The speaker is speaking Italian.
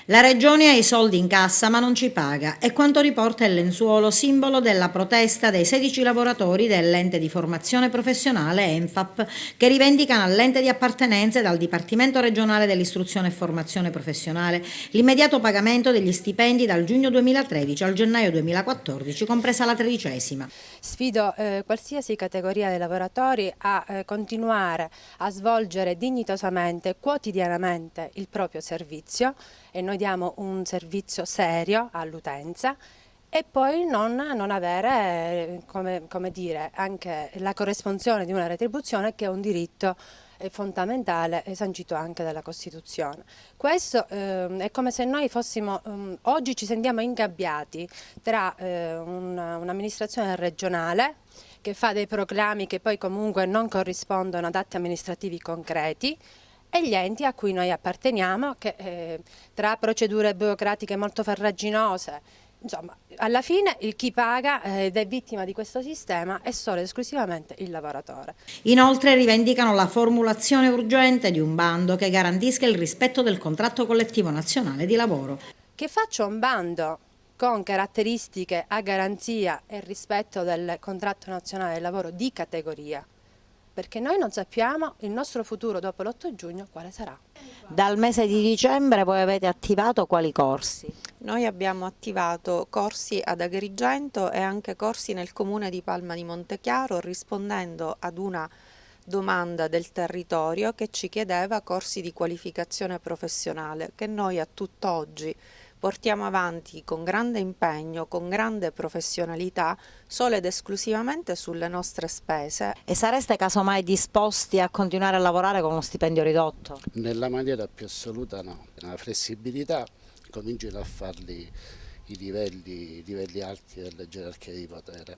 La Regione ha i soldi in cassa ma non ci paga, è quanto riporta il lenzuolo, simbolo della protesta dei 16 lavoratori dell'ente di formazione professionale ENFAP, che rivendicano all'ente di appartenenza e dal Dipartimento regionale dell'istruzione e formazione professionale l'immediato pagamento degli stipendi dal giugno 2013 al gennaio 2014, compresa la 13ª. Sfido qualsiasi categoria dei lavoratori a continuare a svolgere dignitosamente, quotidianamente il proprio servizio, e noi diamo un servizio serio all'utenza, e poi non avere, come dire, anche la corresponsione di una retribuzione, che è un diritto fondamentale sancito anche dalla Costituzione. Questo è come se noi fossimo, oggi ci sentiamo ingabbiati tra un'amministrazione regionale che fa dei proclami che poi comunque non corrispondono ad atti amministrativi concreti, e gli enti a cui noi apparteniamo, che tra procedure burocratiche molto farraginose, insomma, alla fine chi paga ed è vittima di questo sistema è solo ed esclusivamente il lavoratore. Inoltre rivendicano la formulazione urgente di un bando che garantisca il rispetto del contratto collettivo nazionale di lavoro. Che faccia un bando con caratteristiche a garanzia e rispetto del contratto nazionale del lavoro di categoria, perché noi non sappiamo il nostro futuro dopo l'8 giugno quale sarà. Dal mese di dicembre voi avete attivato quali corsi? Noi abbiamo attivato corsi ad Agrigento e anche corsi nel comune di Palma di Montechiaro, rispondendo ad una domanda del territorio che ci chiedeva corsi di qualificazione professionale, che noi a tutt'oggi portiamo avanti con grande impegno, con grande professionalità, solo ed esclusivamente sulle nostre spese. E sareste casomai disposti a continuare a lavorare con uno stipendio ridotto? Nella maniera più assoluta no, la flessibilità cominciano a farli i livelli alti della gerarchia di potere.